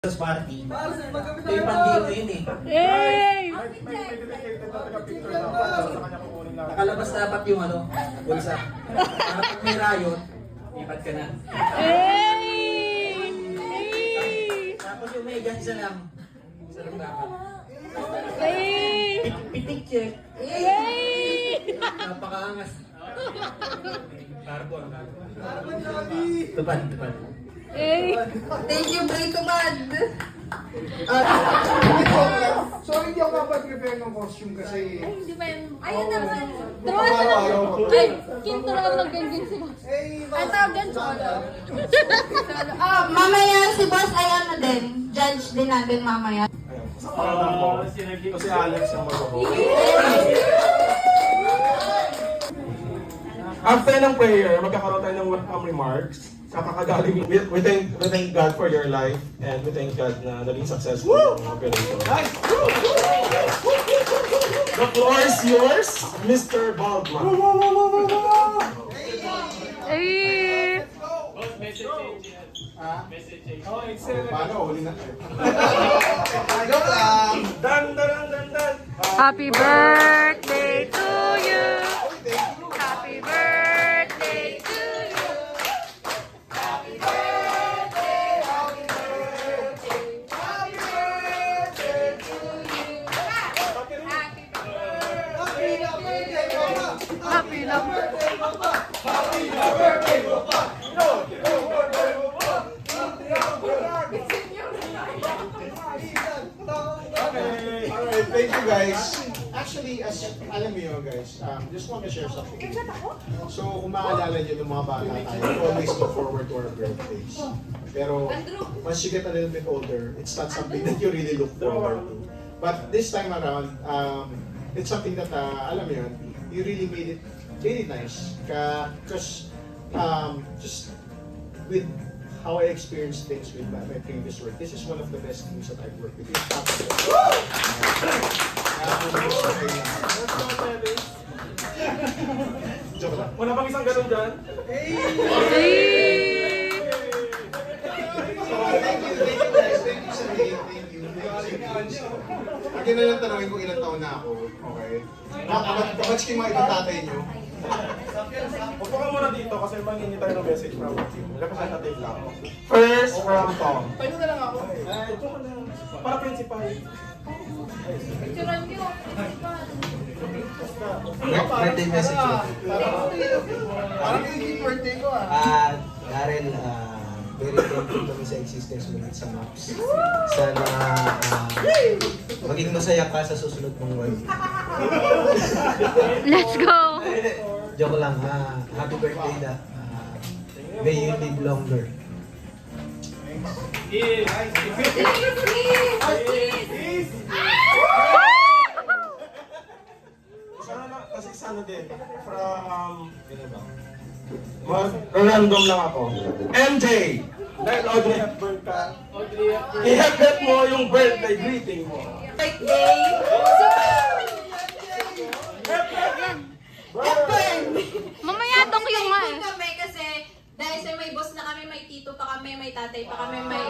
Christmas party. Ito yung pandino yun eh. Yay! Nakalabas dapat yung ano, bulsa. Para pag may riot, ipat ka na. Yay! Yay! Tapos yung mega, isa lang. Isa lang dapat. Yay! Pitik check. Yay! Napakaangas. Carbon. Tupad. Yay! Thank you, Brito Bad. Sorry, hindi ako kapag-prepare ng costume kasi... Ay, hindi ba yun? Ayun naman. Turuan mo na. Ay, kinturuan ng ganyan si Boss. Ay, tawagan solo. Mamaya si Boss ay ano din. Judge din natin mamaya. Kasi Alex ang magawa. After ng prayer, magkakaroon tayo ng welcome remarks. Kakagaling, we thank God for your life and we thank God na naging successful yung operation. Nice! The floor is yours, Mr. Baldwin. Ay! Paano? Huli na. Dan. Happy birthday to you! Happy birthday to you! Happy birthday, happy birthday, happy birthday to you! Happy birthday! Alright, thank you guys. Actually, as alam niyo guys, just want to share something. So, kung maalala niyo ng mga bata tayo, we always look forward to our birthdays. Pero, once you get a little bit older, it's not something that you really look forward to. But this time around, it's something that, alam mo yun, you really made it really nice. Because, just with how I experienced things with my previous work, this is one of the best teams that I've worked with. Joke lang. Wala bang isang ganun dyan? Ay! So, thank you guys. Thank you sa name. Thank you. Again na lang tanongin kung ilang taon na ako. Okay? Kapag yung mga ibang tatay nyo. Upo ka muna dito kasi mangingi tayo ng message from the team. Representative lang. First from Tom. Tayo na lang ako. Ay, upo ka na. Para principal. Picturean niyo. Birthday message mo. Parang yung birthday ko ah. Darren, very thankful kami sa existence mo sa Maps. Sana maging masaya ka sa susunod mong world. Let's go! Joke lang, happy birthday na. May you live longer. Kasi sana din. From... Random lang ako. MJ! Dahil Audrey Hepburn ka, i-hepburn mo yung birthday greeting mo. Birthday. Mamaya dong yung nga eh. Kami kasi dahil sa may boss na kami, may tito pa kami, may tatay pa kami, may...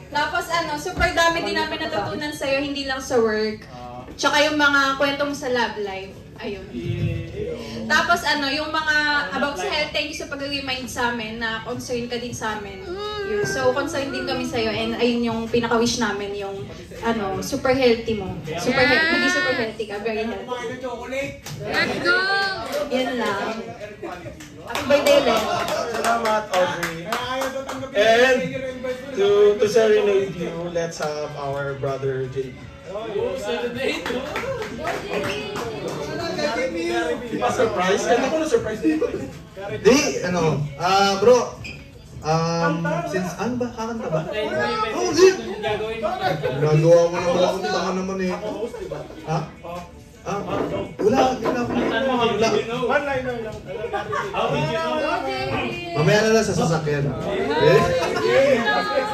Tapos ano, super dami din namin natutunan sa'yo, hindi lang sa work. Tsaka yung mga kwento mo sa love life. Ayun. Tapos ano, yung mga about sa health, thank you sa pag-remind sa amin na concern ka din sa amin. Yun. So, concern din kami sa'yo and ayun yung pinaka-wish namin, yung ano, super healthy mo. Super healthy. Hindi super healthy ka, very healthy. Let's go! Yan lang. Happy birthday, Len. Salamat, Audrey. And to serenade you, let's have our brother JP. Di ba surprise? Kaya ako na-surprise dito. Di, bro, since, ano ba? Kakanta ba? Oh, di! Ginagawa mo naman ako, tanga naman eh. Ha? Wala, hindi na ako. Wala. One liner lang. Mamaya na lang sa sasakyan.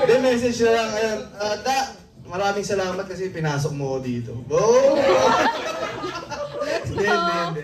Hindi, message na lang. Ayan, maraming salamat kasi pinasok mo ako dito. Oh! Hindi.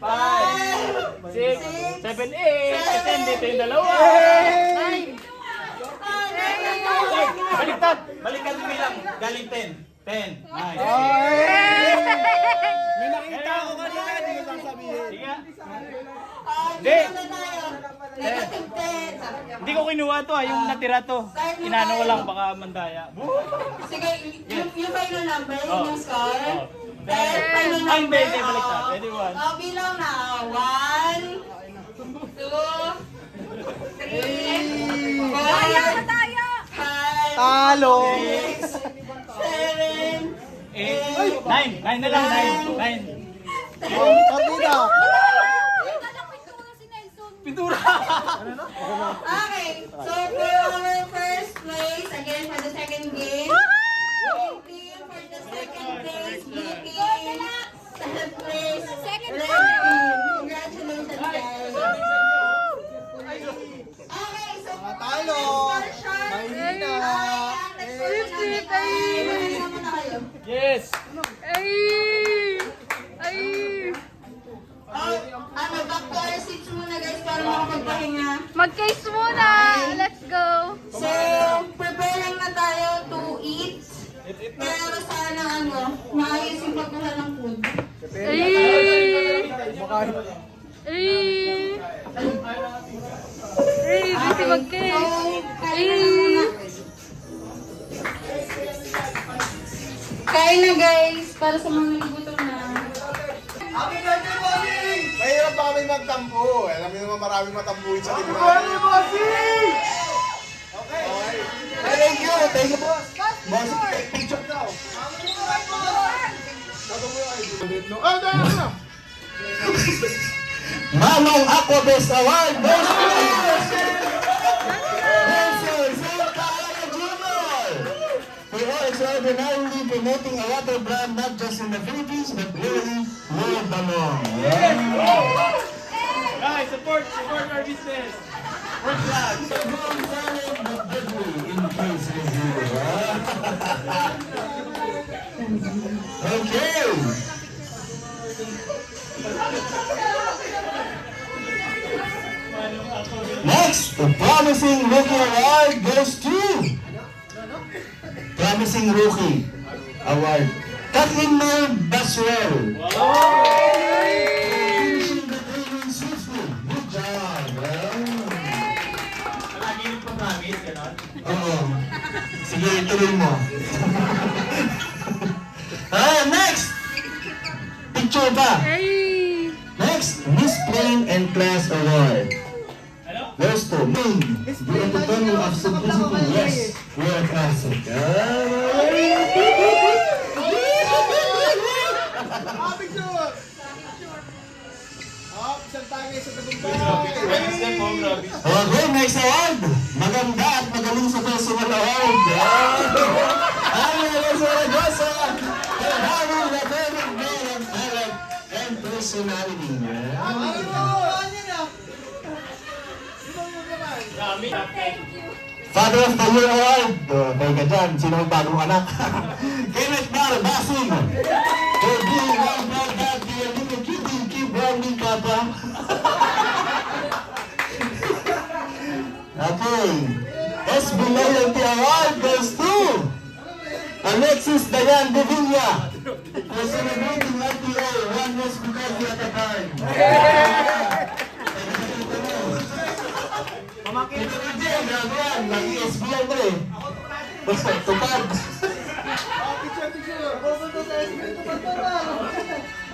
Five, six, seven, eight. Attended Ito yung dalawa. Baliktad. Baliktad yung bilang. Galing 10. 10. Nice. May nakita ako kanina, hindi ko sasabihin. Sige nga. Hindi. Negative 10. Hindi ko kinuha to yung natira to. Inano ko lang, baka mandaya. Sige, yung final number, Oh. yung score. Oh. Then, final Ay, number. hindi, baliktad. Pwede one. Bilang na. 1, 2, 3, 4, 5, Talo! 6, 7, 9. 9 na lang, 9. 9. Partida! Pintura! Okay, so for our first place, again for the second game, winning team for the second place, meeting third place, red team. Congratulations, guys. Okay, so for Talo! portion, Mahina! ang next portion natin ay, mahina muna kayo. Yes! Back to our seats muna guys para makapagpahinga. Mag-case muna! Let's go! So, preparing na tayo to eat. Pero sana maayos yung pagkuha ng food. Busy mag-case! So, kain na muna. Kain na guys, para sa mga nagugutom na. Mahirap ba kami magtampo? Alam niyo naman maraming matambuhin sa lipunan. Okay. Thank you, boss. Boss, take picture daw. Manong Ako Best Award goes to Mr. Zilkaya Jr. who are extraordinarily promoting a water brand not just in the Philippines but really world along. Guys, support our business. Work class. Okay. Next, the Promising Rookie Award goes to Promising Rookie Award, Kathleen Mer Baswell. Finishing the training swiftly. Good job. Palagi yung promise, gano'n? Oo. Sige, ituloy mo. Next! Picture pa. Next, Miss Plain and Class Award. Goes to Maine, the epitome of simplicity. Yes, we are classic. Picture! Isang tayo sa tagumpay. Okay, next award. Maganda at magaling sa personal award. Ang Zaragoza, the having the perfect man of talent and personality. Father of the Year Award. Kaya ka dyan, sino ang bagong anak? Kenneth Bar Basing. For being one proud dad, dear little kitty, keep rounding ka pa. Okay. SB Loyalty Award goes to Alexis Dayan de Villa for celebrating LTO one hospitality at a time. Ito na dyan, grabe yan. Lagi SBI mo eh. Tupad.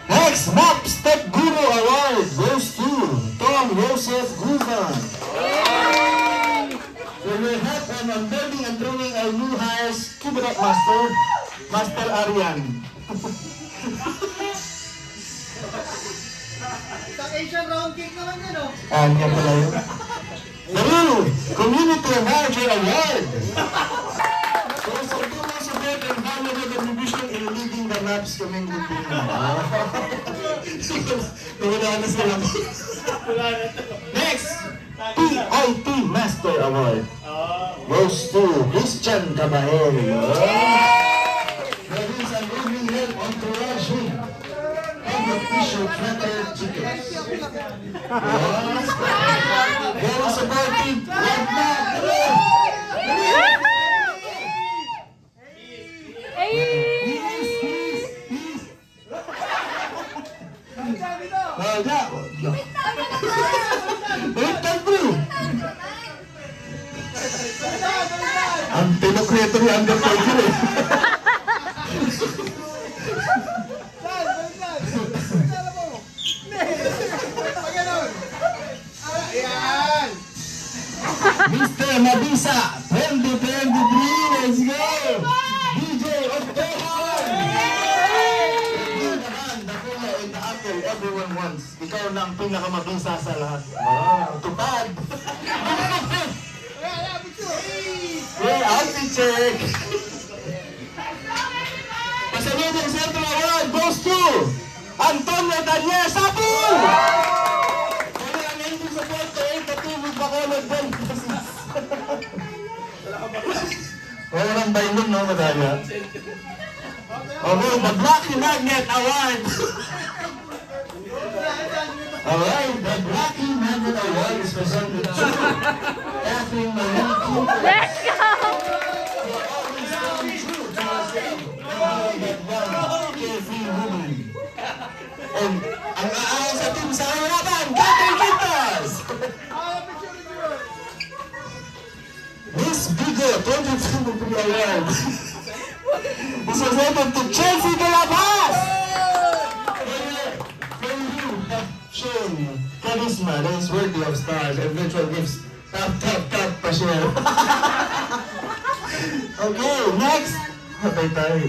Next, Map Step Guru Award goes to Tom Joseph Guzman. For your help on unburdening and training our new hires, keep it up, Master. Master Arian. Isang Asian round kick naman yan, oh. Yan pala yun. Peru Community Manager Award. For continuous support and valuable contribution in leading the MAPS community. Nawala na sila. Next, PIT Master Award goes to Christian Caballero. For his unwavering help on entourage and the official Twitter tickets. Yes. Very supportive. Right now. Wala. Wait, bro. Ang pinokreto ni Undertaker eh. Ayan! Mr. Mabisa 2023, let's go! DJ Octohan! Nakuha in the apple everyone wants. Ikaw na ang pinakamabisa sa lahat. Wow, tupad! Yeah, outfit check! Pasalubong Central Award goes to Antonio Daniel Sapul! Kaya ang hindi support ko ay katulog Bacolod Ben. Wala nang bailon, no, madaya? Okay, the Blacky Magnet Award! Alright, the Blacky Magnet Award is presented to Catherine Malaki. Let's go! And ang aayaw sa team sa harapan, Catherine Quintas! This bigger 2023 award is presented to Chelsea De La Paz! For you have shown charisma that is worthy of stars and virtual gifts. Tap, pa siya. Okay, next. Patay tayo.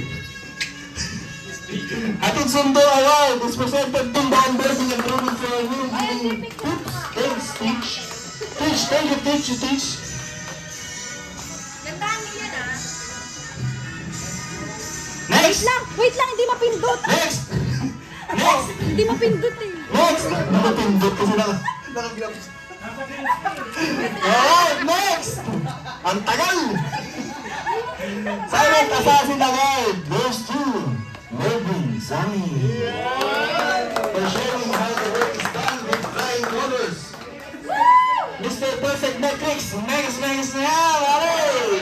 Hatid Sundo Award is presented to Bambers in improvement for you. Oops, thanks, Teach. Teach, thank you, Teach, you teach. Gandaan niyo yan ah. Next! Wait lang, hindi mapindot. Next! Next! Hindi mapindot eh. Next! Nakapindot kasi nakagloves. Alright, next! Ang tagal! Silent Assassin Award goes to Melvin Sami. For showing how the work is done with flying colors. Mr. Perfect Metrics, next na yan, alright!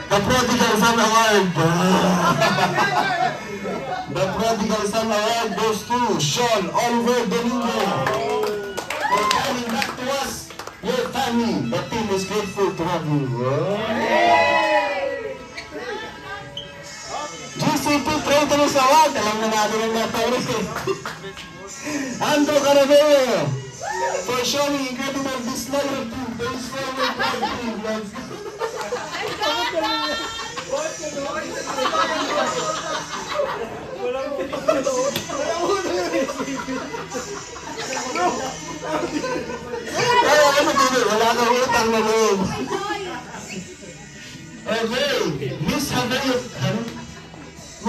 The Prodigal Son Award. The Prodigal Son Award goes to Sean Oliver Domingo. For coming back to us, your family. The team is grateful to have you. GCP Traitorous Award. Alam na natin ang natawag eh. Andrew Carabello. For showing incredible disloyalty to his former party. Kaya ano dito? Wala kang utang na loob. Okay, Miss Havel.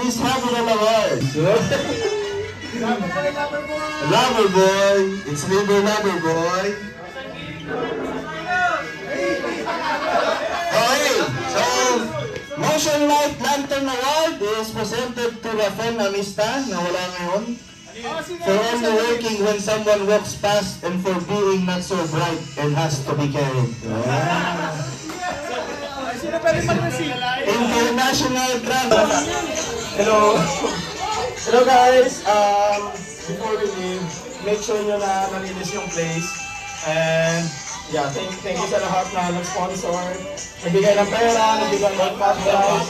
Miss Havel Award. Lover boy. It's River Lover boy. Okay, so Motion Light Lantern Award is presented to Rafael Amista na wala ngayon. For only working when someone walks past and for being not so bright and has to be carried. International Travel. Hello. Hello guys. Before we leave, make sure nyo na nalinis yung place. And yeah, thank you sa lahat na nag-sponsor. Nagbigay ng pera, nagbigay ng cash prize,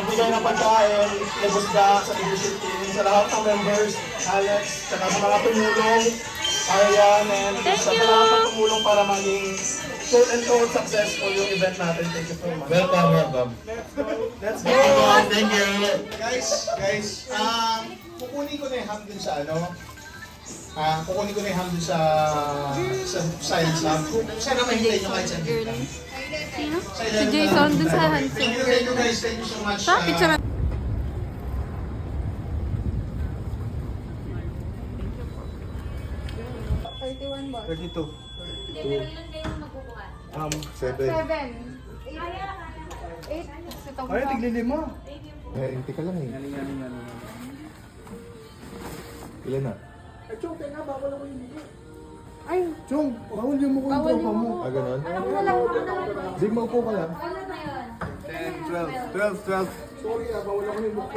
nagbigay ng pagkain, nagusga sa leadership team, sa lahat ng members, Alex, saka sa mga tumulong, Arian, and sa lahat ng tumulong para maging quote and quote successful yung event natin. Thank you so much. Welcome, welcome. Let's go! Thank you. Guys, kukunin ko na yung ham dun sa ano. Kukunin ko na yung ham dun sa Science Lab. Sana mahintay nyo kahit sa dito. Sino? Si Jason dun sa Hansen. Thank you guys, thank you so much. Sa picture. 31 boss. 32. Hindi, pero ilan kayo magbubuhat? 7. 7. 8. 8. Ay, tiglilima. Hindi ka lang eh. Ilan na? Chong, bawal yung mukha ng tropa mo. Ah, ganun? Di, maupo ka lang. 10, 12. Sorry bawal ako yung mukha.